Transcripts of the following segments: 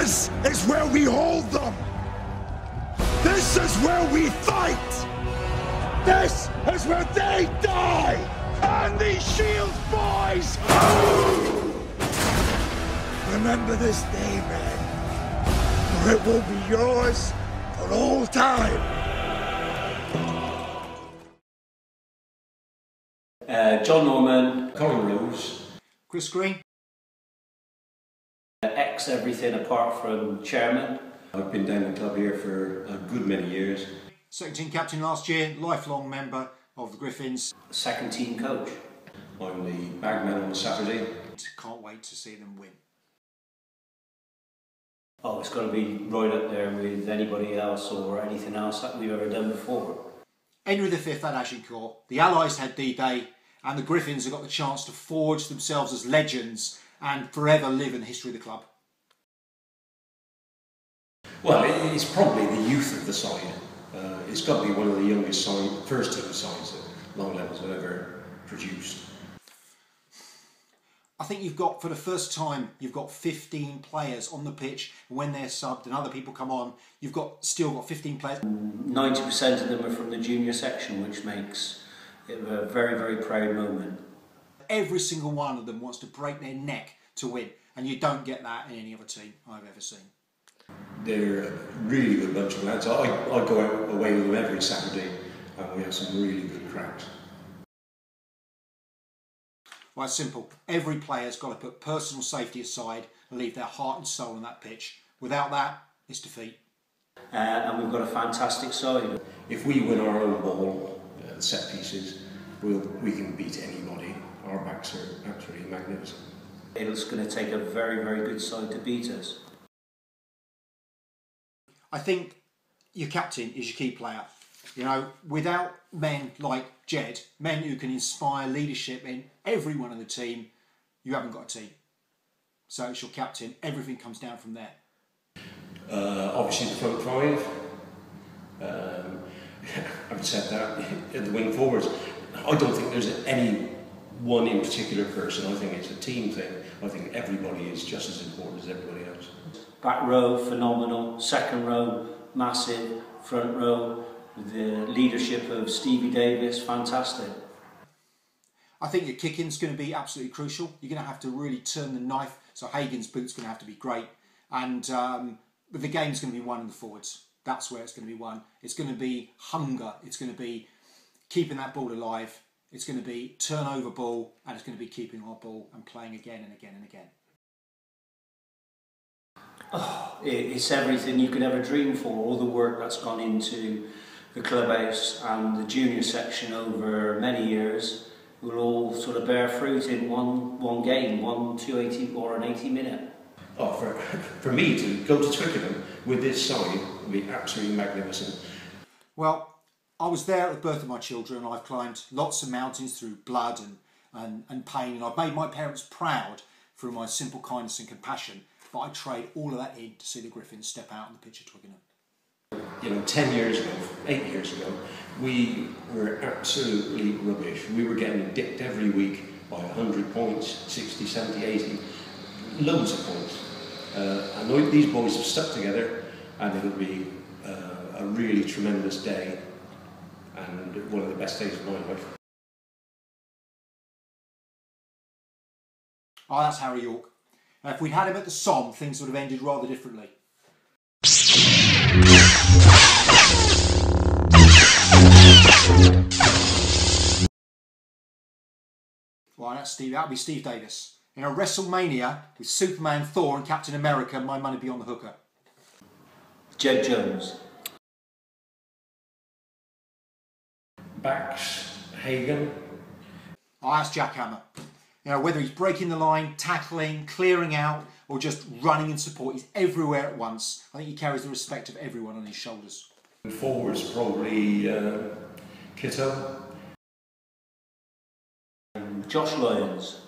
This is where we hold them. This is where we fight. This is where they die. And these Shields boys. Remember this day, man, or it will be yours for all time. John Norman, Colin Rose, Chris Green, ex-everything apart from chairman. I've been down the club here for a good many years. second team captain last year, lifelong member of the Griffins. Second team coach. I'm the bagman on a Saturday. Can't wait to see them win. Oh, it's got to be right up there with anybody else or anything else that we've ever done before. Henry V had Agincourt, the Allies had D-Day, and the Griffins have got the chance to forge themselves as legends and forever live in the history of the club. Well, it's probably the youth of the side. It's got to be one of the youngest first team sides that Longlevens have ever produced. I think you've got, for the first time, you've got 15 players on the pitch. When they're subbed and other people come on, you've still got 15 players. 90% of them are from the junior section, which makes it a very, very proud moment. Every single one of them wants to break their neck to win, and you don't get that in any other team I've ever seen. They're a really good bunch of lads. I go away with them every Saturday and we have some really good cracks. Well, it's simple. Every player's got to put personal safety aside and leave their heart and soul on that pitch. Without that, it's defeat. And we've got a fantastic side. If we win our own ball, set pieces, we can beat anybody. Our backs are absolutely magnificent. It's going to take a very, very good side to beat us. I think your captain is your key player. You know, without men like Jed, men who can inspire leadership in everyone on the team, you haven't got a team. So it's your captain. Everything comes down from there. Obviously the front five. Having said that, the wing forwards, I don't think there's any one in particular person. I think it's a team thing. I think everybody is just as important as everybody else. Back row, phenomenal. Second row, massive. Front row, with the leadership of Stevie Davis, fantastic. I think your kicking's going to be absolutely crucial. You're going to have to really turn the knife. So Hagen's boot's going to have to be great. And but the game's going to be won in the forwards. That's where it's going to be won. It's going to be hunger. It's going to be keeping that ball alive. It's going to be turnover ball, and it's going to be keeping our ball and playing again and again and again. Oh, it's everything you could ever dream for. All the work that's gone into the clubhouse and the junior section over many years will all sort of bear fruit in one game, 280 or an 80-minute. Oh, for me to go to Twickenham with this side would be absolutely magnificent. Well, I was there at the birth of my children. I've climbed lots of mountains through blood and pain, and I've made my parents proud through my simple kindness and compassion. But I trade all of that in to see the Griffins step out on the pitch at Twickenham. You know, 10 years ago, 8 years ago, we were absolutely rubbish. We were getting dipped every week by 100 points, 60, 70, 80, loads of points. And these boys have stuck together, and it'll be a really tremendous day and one of the best days of my life. Oh, that's Harry York. Now, if we'd had him at the Somme, things would have ended rather differently. Well, that'll be Steve Davis. In a WrestleMania with Superman, Thor and Captain America, my money be on the hooker. Jed Jones. Backs, Hagen. Oh, that's Jack Hammer. You know, whether he's breaking the line, tackling, clearing out, or just running in support, he's everywhere at once. I think he carries the respect of everyone on his shoulders. Forwards, probably Kitto. Josh Lyons.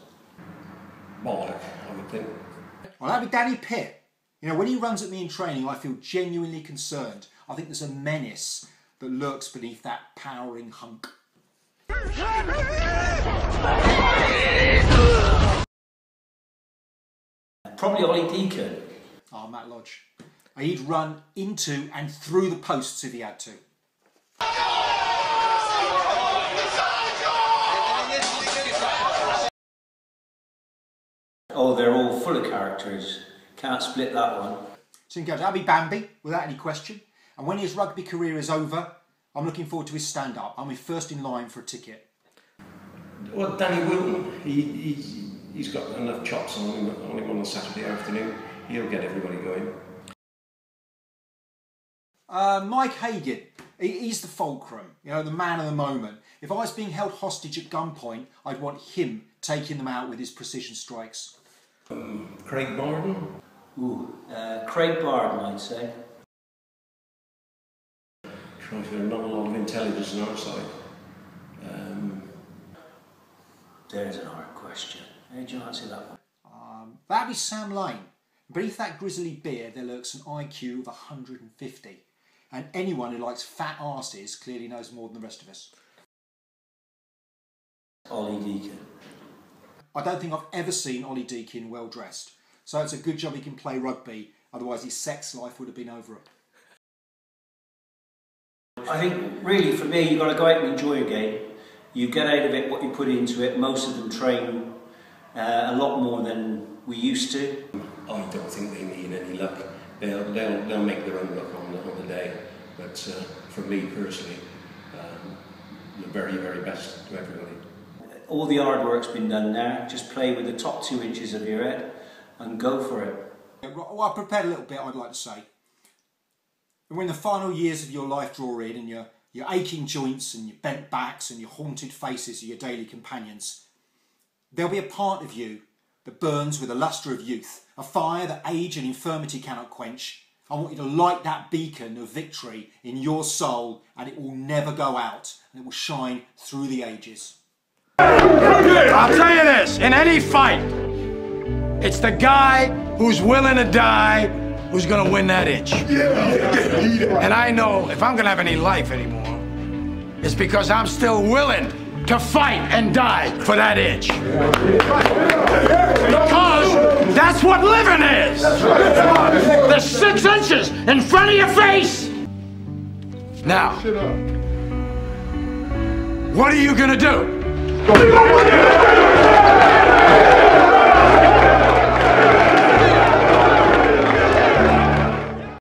Bollock, I would think. Well, that'd be Danny Pitt. You know, when he runs at me in training, I feel genuinely concerned. I think there's a menace that lurks beneath that powering hunk. Probably Ollie Deacon. Oh, Matt Lodge. He'd run into and through the posts if he had to. Oh, they're all full of characters. Can't split that one. So you can go to Abby Bambi, without any question. And when his rugby career is over, I'm looking forward to his stand-up. I'll be first in line for a ticket. Well, Danny Wilton, he's got enough chops on him on a Saturday afternoon. He'll get everybody going. Mike Hagan, he's the fulcrum, you know, the man of the moment. If I was being held hostage at gunpoint, I'd want him taking them out with his precision strikes. Craig Barden? Ooh, Craig Barden, I'd say. There's not a lot of intelligence on our side. There's an hard question. How do you answer that one? That'd be Sam Lane. Beneath that grizzly beard, there lurks an IQ of 150. And anyone who likes fat arses clearly knows more than the rest of us. Ollie Deakin. I don't think I've ever seen Ollie Deakin well dressed. So it's a good job he can play rugby, otherwise his sex life would have been over. I think really for me, you've got to go out and enjoy a game. You get out of it what you put into it. Most of them train a lot more than we used to. I don't think they need any luck. They'll make their own luck on the day. But for me personally, the very, very best to everybody. All the hard work's been done now. Just play with the top 2 inches of your head and go for it. Well, I prepared a little bit, I'd like to say. When the final years of your life draw in and your aching joints and your bent backs and your haunted faces are your daily companions, there'll be a part of you that burns with the lustre of youth, a fire that age and infirmity cannot quench. I want you to light that beacon of victory in your soul, and it will never go out, and it will shine through the ages. I'll tell you this, in any fight, it's the guy who's willing to die who's gonna win that inch. And I know if I'm gonna have any life anymore, it's because I'm still willing to fight and die for that inch. Because that's what living is. The 6 inches in front of your face. Now, what are you gonna do?